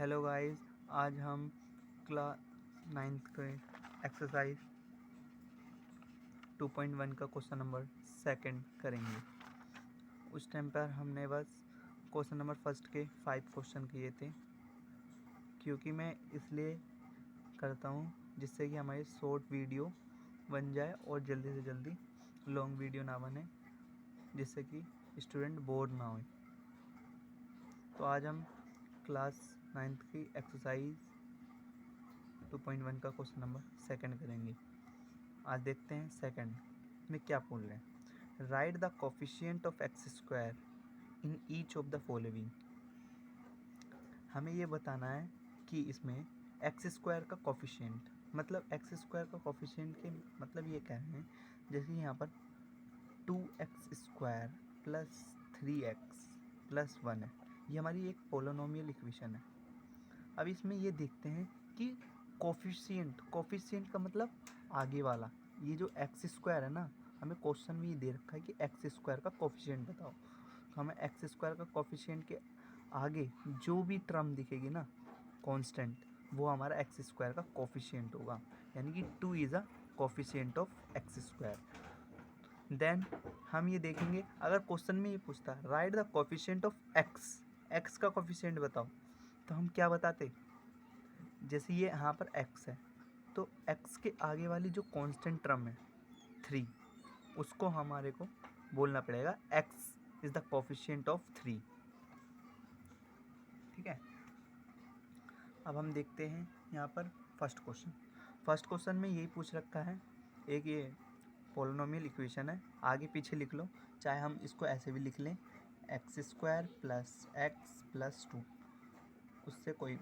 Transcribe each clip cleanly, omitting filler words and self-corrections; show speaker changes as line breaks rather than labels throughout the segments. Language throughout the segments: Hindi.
हेलो गाइस, आज हम क्लास 9th के एक्सरसाइज 2.1 का क्वेश्चन नंबर सेकंड करेंगे। उस टाइम पर हमने बस क्वेश्चन नंबर फर्स्ट के 5 क्वेश्चन किए थे, क्योंकि मैं इसलिए करता हूँ जिससे कि हमारी शॉर्ट वीडियो बन जाए और जल्दी से जल्दी लॉन्ग वीडियो ना बने, जिससे कि स्टूडेंट बोर ना होए। तो आज हम क्लास 9th की एक्सरसाइज 2.1 का क्वेश्चन नंबर सेकंड करेंगे। आज देखते हैं सेकंड में क्या बोल रहे हैं। Right the coefficient of x square in each of the following. हमें ये बताना है कि इसमें एक्स स्क्वायर का कोफिशिएंट, मतलब एक्स स्क्वायर का कोफिशिएंट के मतलब ये कह रहे हैं, जैसे यहाँ पर 2x square plus 3x plus 1 है। ये हमारी एक पोलिनोमियल इक्वेशन है। अब इसमें ये देखते हैं कि कोफिशिएंट का मतलब आगे वाला, ये जो एक्स स्क्वायर है ना, हमें क्वेश्चन में ये दे रखा है कि एक्स स्क्वायर का कोफिशिएंट बताओ। तो हमें एक्स स्क्वायर का कोफिशिएंट के आगे जो भी टर्म दिखेगी ना कांस्टेंट, वो हमारा एक्स स्क्वायर का कोफिशिएंट होगा, यानी कि 2 is a coefficient of x square. Then हम ये देखेंगे, अगर क्वेश्चन में ये पूछता है write the coefficient of x, x का कोफिशिएंट बताओ, तो हम क्या बताते, जैसे ये यहाँ पर x है तो x के आगे वाली जो कांस्टेंट टर्म है 3, उसको हमारे को बोलना पड़ेगा x is the coefficient of 3। ठीक है। अब हम देखते हैं यहाँ पर फर्स्ट क्वेश्चन में यही पूछ रखा है, एक ये पोलिनोमियल इक्वेशन है, आगे पीछे लिख लो, चाहे हम इसको ऐसे भी लिख लें x square plus x plus 2, उससे कोई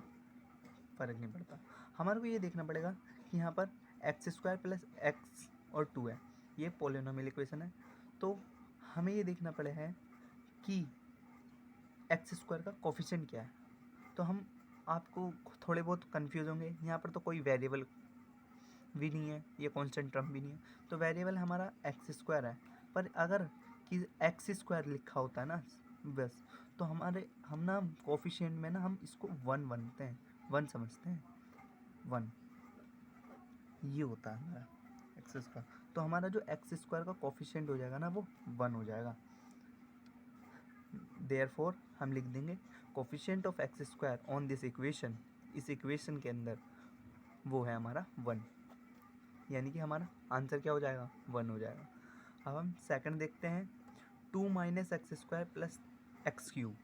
फ़र्क नहीं पड़ता। हमारे को ये देखना पड़ेगा कि यहाँ पर एक्स स्क्वायर प्लस एक्स और 2 है, ये पोलिनोमियल इक्वेशन है। तो हमें ये देखना पड़ेगा कि एक्स स्क्वायर का कोफिशिएंट क्या है। तो हम आपको थोड़े बहुत कंफ्यूज होंगे, यहाँ पर तो कोई वेरिएबल भी नहीं है, ये कांस्टेंट टर्म भी नहीं है, तो वेरिएबल हमारा एक्स स्क्वायर है। पर अगर कि एक्स स्क्वायर लिखा होता है ना बस, तो हम ना कोफिशिएंट में ना हम इसको 1 बनते हैं, 1 समझते हैं, 1 ये होता है हमारा एक्स स्क्वायर। तो हमारा जो एक्स स्क्वायर का कोफिशिएंट हो जाएगा ना, वो 1 हो जाएगा। देयरफॉर हम लिख देंगे coefficient of x square on this equation, इस इक्वेशन के अंदर वो है हमारा 1, यानी कि हमारा आंसर क्या हो जाएगा, 1 हो जाएगा। अब हम सेकंड देखते हैं, 2 minus x square plus x cube.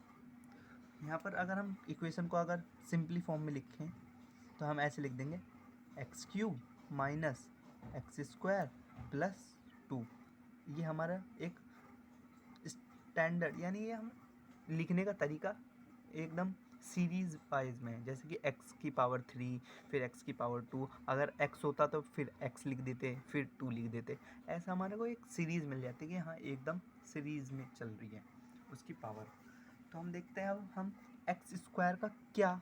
यहाँ पर अगर हम इक्वेशन को अगर सिंपली फॉर्म में लिखें तो हम ऐसे लिख देंगे x cube minus x square plus 2। ये हमारा एक स्टैंडर्ड, यानी ये हम लिखने का तरीका एकदम सीरीज वाइज में है, जैसे कि x की पावर 3 फिर x की पावर 2, अगर x होता तो फिर x लिख देते फिर 2 लिख देते, ऐसा हमारे को एक सीरीज़ मिल जाती है कि हाँ एकदम सीरीज़ में चल रही है उसकी पावर। तो हम देखते हैं अब हम एक्स स्क्वायर का क्या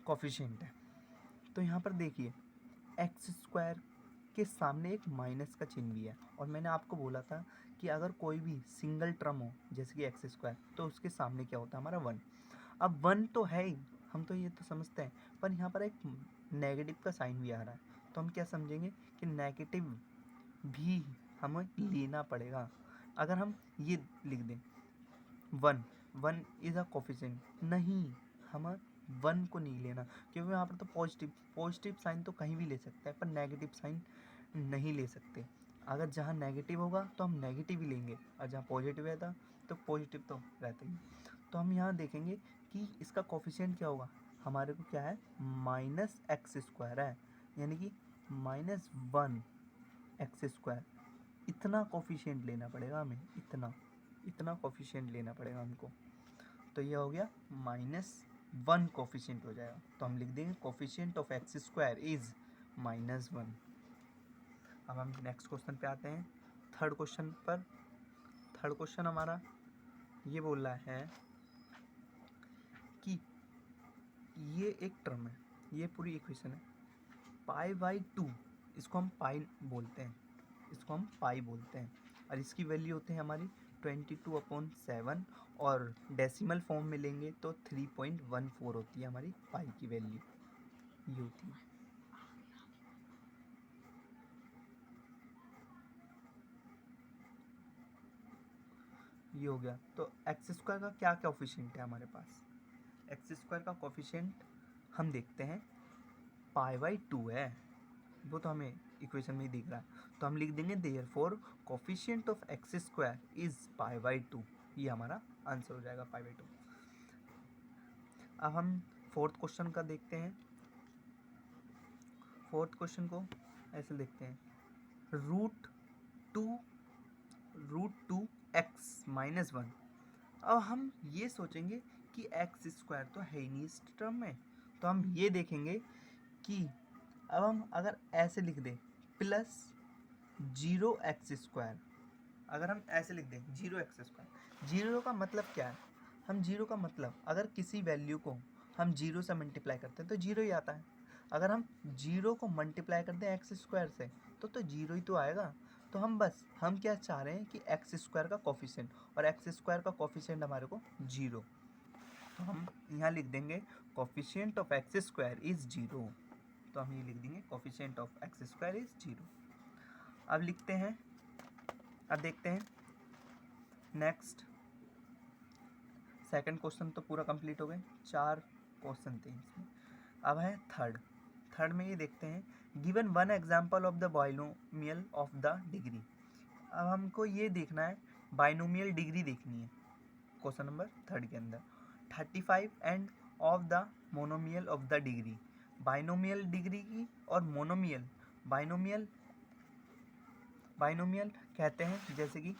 कोफिशिएंट है। तो यहाँ पर देखिए एक्स स्क्वायर के सामने एक माइनस का चिन्ह भी है, और मैंने आपको बोला था कि अगर कोई भी सिंगल टर्म हो जैसे कि एक्स स्क्वायर, तो उसके सामने क्या होता है हमारा 1। अब 1 तो है ही, हम तो ये तो समझते हैं, पर यहाँ पर एक नेगेटिव का साइन भी आ रहा है, तो हम क्या समझेंगे कि नेगेटिव भी हमें लेना पड़ेगा। अगर हम ये लिख दें 1 इज़ अ कोफिशिएंट, नहीं, हम 1 को नहीं लेना, क्योंकि यहाँ पर तो पॉजिटिव साइन तो कहीं भी ले सकते हैं, पर नेगेटिव साइन नहीं ले सकते। अगर जहाँ नेगेटिव होगा तो हम नेगेटिव ही लेंगे, और जहाँ पॉजिटिव रहता तो पॉजिटिव तो रहता ही। तो हम यहाँ देखेंगे कि इसका कोफिशिएंट क्या होगा, हमारे को क्या है माइनस एक्स स्क्वायर है, यानी कि -1 एक्स स्क्वायर, इतना कोफिशिएंट लेना पड़ेगा हमें, इतना कोफिशिएंट लेना पड़ेगा हमको। तो ये हो गया -1 कोफिशिएंट हो जाएगा, तो हम लिख देंगे coefficient of x square is -1। अब हम नेक्स्ट क्वेश्चन पे आते हैं, थर्ड क्वेश्चन पर। थर्ड क्वेश्चन हमारा ये बोल रहा है कि ये एक टर्म है, ये पूरी इक्वेशन है π/2, इसको हम पाई बोलते हैं, और इसकी वैल्यू होते हैं हमारी 22/7 और डेसिमल फॉर्म में लेंगे तो 3.14 होती है हमारी पाई की वैल्यू, ये होती है। ये हो गया। तो एक्स स्क्वायर का क्या कोफिशिएंट है हमारे पास? एक्स स्क्वायर का कोफिशिएंट हम देखते हैं π/2 है, वो तो हमें इक्वेशन में ही दिख रहा है। तो हम लिख देंगे therefore coefficient of x square is π/2। ये हमारा आंसर हो जाएगा π/2। अब हम फोर्थ क्वेश्चन का देखते हैं। फोर्थ क्वेश्चन को ऐसे लिखते हैं, √2 x - 1। अब हम ये सोचेंगे कि एक्स स्क्वायर तो है ही नहीं इस टर्म में, तो हम ये देखेंगे कि अब हम अगर ऐसे लिख दें +0x², अगर हम ऐसे लिख दें 0x², जीरो का मतलब क्या है? हम जीरो का मतलब अगर किसी वैल्यू को हम जीरो से मल्टीप्लाई करते हैं तो जीरो ही आता है। अगर हम जीरो को मल्टीप्लाई करते हैं एक्स स्क्वायर से तो जीरो ही तो आएगा। तो हम क्या चाह रहे हैं कि एक्स स्क्वायर का कोफिशिएंट, और एक्स स्क्वायर का कोफिशिएंट हमारे को जीरो, तो हम यहाँ लिख देंगे coefficient of x square is zero. तो हम ये लिख देंगे coefficient of x square is zero. अब लिखते हैं, अब देखते हैं नेक्स्ट। सेकंड क्वेश्चन तो पूरा कंप्लीट हो गए, 4 क्वेश्चन थे इसमें। अब है थर्ड में ये देखते हैं, given one example of the binomial of the degree. अब हमको ये देखना है, बाइनोमियल डिग्री देखनी है क्वेश्चन नंबर 3 के अंदर। 35 end of the monomial of the degree. Binomial degree की और मोनोमियल, बाइनोमियल कहते हैं जैसे कि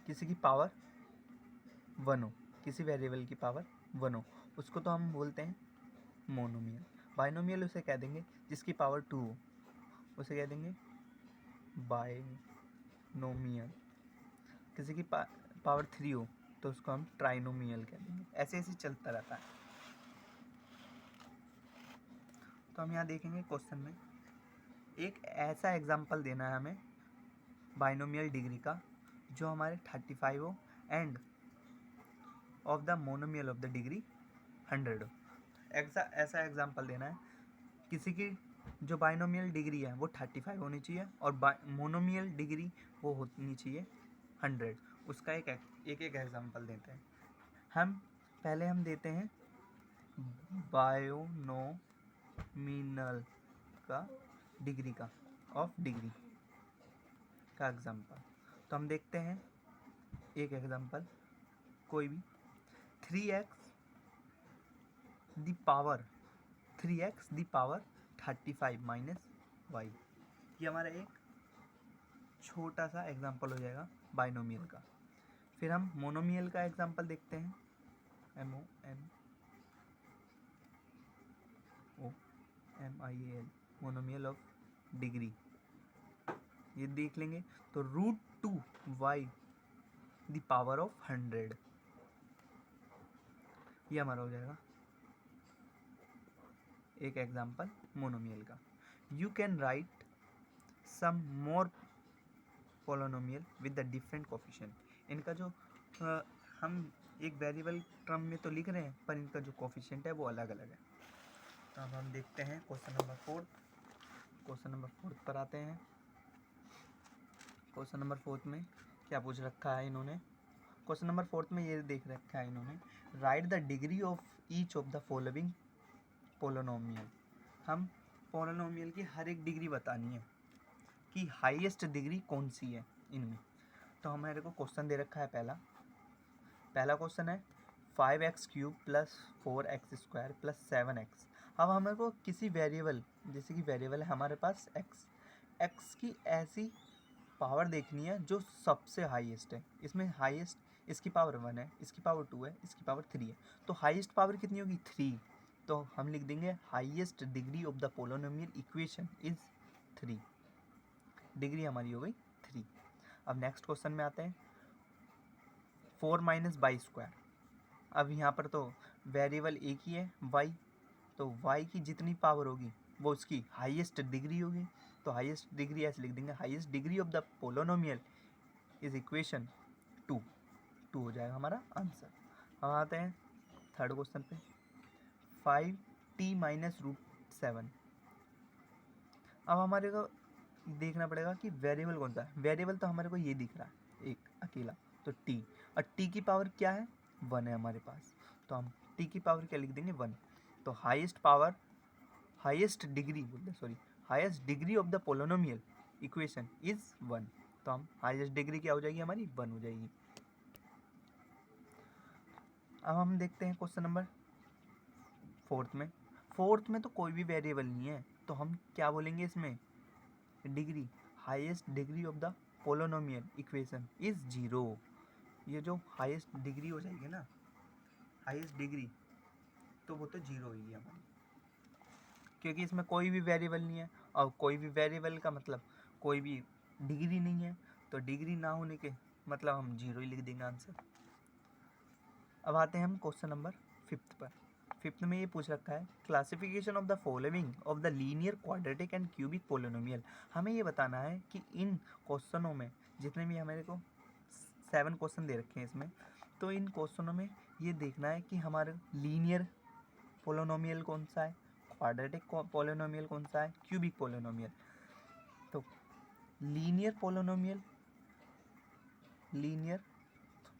किसी की पावर 1 हो, किसी वेरिएबल की पावर 1 हो, उसको तो हम बोलते हैं मोनोमियल। बाइनोमियल उसे कह देंगे जिसकी पावर 2 हो, उसे कह देंगे बाइनोमियल। किसी की पावर 3 हो तो उसको हम ट्राइनोमियल कह देंगे। ऐसे ऐसे चलता रहता है। तो हम यहाँ देखेंगे क्वेश्चन में एक ऐसा एग्जाम्पल देना है हमें बाइनोमियल डिग्री का जो हमारे 35 हो end of the monomial of the degree 100 हो। ऐसा एग्जाम्पल देना है, किसी की जो बाइनोमियल डिग्री है वो 35 होनी चाहिए और मोनोमियल डिग्री वो होनी चाहिए 100। उसका एक एग्जाम्पल देते हैं। पहले हम देते हैं बायोनोमिनल का डिग्री का ऑफ डिग्री का एग्जाम्पल। तो हम देखते हैं एक एग्जाम्पल, कोई भी 3x the power 35 minus y। ये हमारा एक छोटा सा एग्जाम्पल हो जाएगा बाइनोमियल का। फिर हम मोनोमियल का एग्जाम्पल देखते हैं, MONOMIAL, मोनोमियल ऑफ डिग्री। ये देख लेंगे तो √2y द पावर ऑफ 100, ये हमारा हो जाएगा एक एग्जाम्पल मोनोमियल का। You can write some more polynomial with the different coefficient. इनका जो हम एक वेरिएबल टर्म में तो लिख रहे हैं पर इनका जो कोफिशिएंट है वो अलग अलग है। तो अब हम देखते हैं क्वेश्चन नंबर 4। क्वेश्चन नंबर 4 पर आते हैं। क्वेश्चन नंबर 4 में क्या पूछ रखा है इन्होंने? क्वेश्चन नंबर 4 में ये देख रखा है इन्होंने, right the degree of each of the following polynomial. हम पोलिनोमियल की हर एक डिग्री बतानी है कि हाईएस्ट डिग्री कौन सी है इनमें। तो हमारे को क्वेश्चन दे रखा है, पहला क्वेश्चन है 5x³ + 4x² + 7x। अब हमारे को किसी वेरिएबल, जैसे कि वेरिएबल है हमारे पास x की ऐसी पावर देखनी है जो सबसे हाईएस्ट है। इसमें हाईएस्ट, इसकी पावर 1 है, इसकी पावर 2 है, इसकी पावर 3 है। तो हाईएस्ट पावर कितनी होगी? 3। तो हम लिख देंगे highest degree of the polynomial equation is 3। Degree हमारी हो गई 3। अब नेक्स्ट क्वेश्चन में आते हैं, 4 - y²। अब यहाँ पर तो वेरिएबल एक ही है y, तो y की जितनी पावर होगी वो उसकी हाईएस्ट डिग्री होगी। तो हाईएस्ट डिग्री ऐसे लिख देंगे, highest degree of the polynomial is equation 2 हो जाएगा हमारा आंसर। अब आते हैं थर्ड क्वेश्चन पे, 5t माइनस रूट 7। अब हमारे को देखना पड़ेगा कि वेरिएबल कौन सा है। वेरिएबल तो हमारे को ये दिख रहा है एक अकेला, तो t, और t की पावर क्या है 1 है हमारे पास, तो हम t की पावर क्या लिख देंगे 1। तो हाईएस्ट पावर, हाईएस्ट डिग्री बोलते हैं, sorry, highest degree of the polynomial equation is 1। तो हम हाईएस्ट डिग्री क्या हो जाएगी हमारी 1 हो जाएगी। अब हम देखते हैं क्वेश्चन नंबर फोर्थ में तो कोई भी वेरिएबल नहीं है, तो हम क्या बोलेंगे इसमें, degree, highest degree of the polynomial equation is 0। ये जो हाईएस्ट डिग्री हो जाएगी ना, हाईएस्ट डिग्री, तो वो तो 0 होगी हमारी, क्योंकि इसमें कोई भी वेरिएबल नहीं है, और कोई भी वेरिएबल का मतलब कोई भी डिग्री नहीं है, तो डिग्री ना होने के मतलब हम 0 ही लिख देंगे आंसर। अब आते हैं हम क्वेश्चन नंबर 5 पर। 5 में ये पूछ रखा है, classification of the following of the linear quadratic and cubic polynomial. हमें ये बताना है कि इन क्वेश्चनों में जितने भी हमारे को 7 क्वेश्चन दे रखे हैं इसमें, तो इन क्वेश्चनों में ये देखना है कि हमारे लीनियर पोलिनोमियल कौन सा है, क्वाड्रेटिक पोलिनोमियल कौन सा है, क्यूबिक पोलिनोमियल। तो लीनियर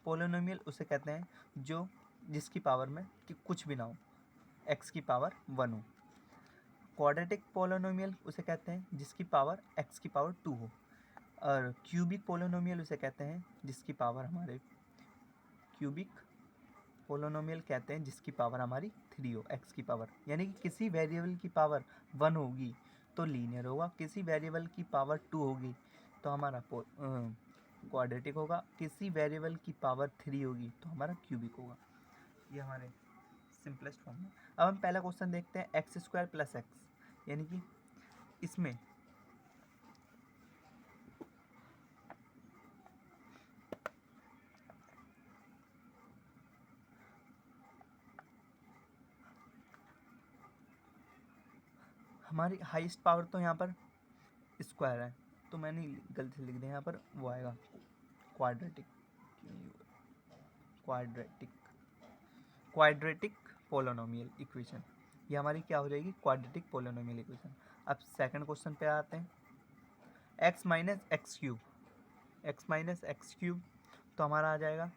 पोलिनोमियल उसे कहते हैं जो जिसकी पावर में कि कुछ भी ना हो, x की पावर 1 हो। क्वाड्रेटिक पोलिनोमियल उसे कहते हैं जिसकी पावर x की पावर 2 हो। और क्यूबिक पोलिनोमियल उसे कहते हैं जिसकी पावर हमारे, क्यूबिक पोलिनोमियल कहते हैं जिसकी पावर हमारी 3 हो, x की पावर, यानी कि किसी वेरिएबल की पावर 1 होगी तो लीनियर होगा, किसी वेरिएबल की पावर 2 होगी तो हमारा क्वाड्रेटिक होगा, किसी वेरिएबल की पावर 3 होगी तो हमारा क्यूबिक होगा। ये हमारे सिंपलेस्ट फॉर्म में। अब हम पहला क्वेश्चन देखते हैं, एक्स स्क्वायर प्लस एक्स, यानी कि इसमें हमारी हाईएस्ट पावर तो यहाँ पर स्क्वायर है, तो मैंने गलती से लिख दिया, यहाँ पर वो आएगा क्वाड्रेटिक, क्वाड्रेटिक पोलिनोमियल इक्वेशन। ये हमारी क्या हो जाएगी, क्वाड्रेटिक पोलिनोमियल इक्वेशन। अब सेकंड क्वेश्चन पे आते हैं, x माइनस एक्स क्यूब, तो हमारा आ जाएगा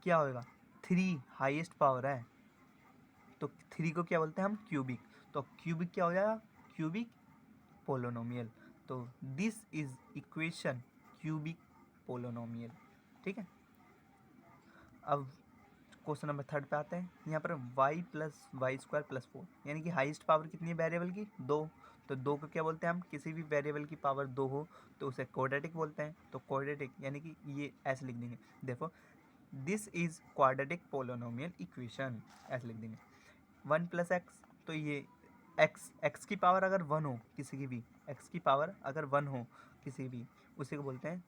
क्या होएगा, 3 हाईएस्ट पावर है, तो 3 को क्या बोलते हैं हम, क्यूबिक, तो क्यूबिक क्या हो जाएगा, क्यूबिक पोलिनोमियल। तो this is equation cubic polynomial, ठीक है। अब क्वेश्चन नंबर 3 पे आते हैं, यहाँ पर y plus y square plus 4, यानी कि हाईएस्ट पावर कितनी है वेरिएबल की, 2, तो 2 को क्या बोलते हैं हम, किसी भी वेरिएबल की पावर 2 हो तो उसे क्वाड्रेटिक बोलते हैं। तो क्वाड्रेटिक यानी कि ये ऐसे लिख देंगे, देखो this is quadratic polynomial equation, ऐसे लिख देंगे। 1 प्लस एक्स, तो ये एक्स की पावर अगर 1 हो, किसी की भी एक्स की पावर अगर 1 हो किसी भी, उसे को बोलते हैं,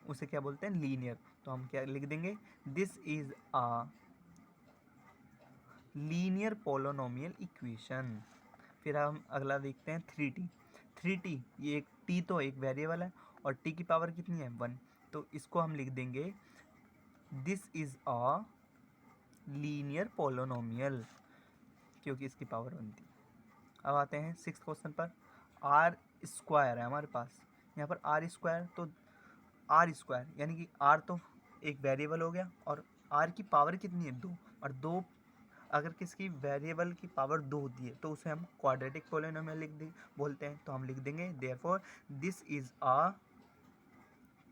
उसे क्या बोलते हैं, लीनियर। तो हम क्या लिख देंगे, this is a linear polynomial equation. फिर हम अगला देखते हैं 3t, ये एक t तो एक वेरिएबल है और t की पावर कितनी है 1, तो इसको हम लिख देंगे this is a linear polynomial, क्योंकि इसकी पावर 1 थी। अब आते हैं 6th क्वेश्चन पर, आर स्क्वायर है हमारे पास, यहाँ पर आर स्क्वायर, तो आर स्क्वायर यानी कि आर तो एक वेरिएबल हो गया, और आर की पावर कितनी है 2, और 2 अगर किसकी वेरिएबल की पावर 2 होती है तो उसे हम क्वाड्रेटिक पोलिनोमियल बोलते हैं। तो हम लिख देंगे therefore this is a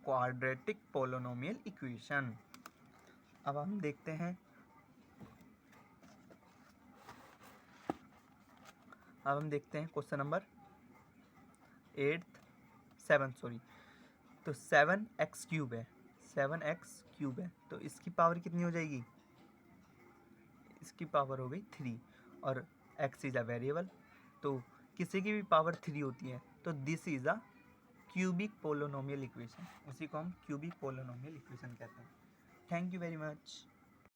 quadratic polynomial equation. अब हम देखते हैं, क्वेश्चन नंबर 7 तो 7x क्यूब है, तो इसकी पावर कितनी हो जाएगी, इसकी पावर हो गई 3, और x इज अ वेरिएबल, तो किसी की भी पावर 3 होती है तो this is a cubic polynomial equation, उसी को हम क्यूबिक पोलिनोमियल इक्वेशन कहते हैं। Thank you very much.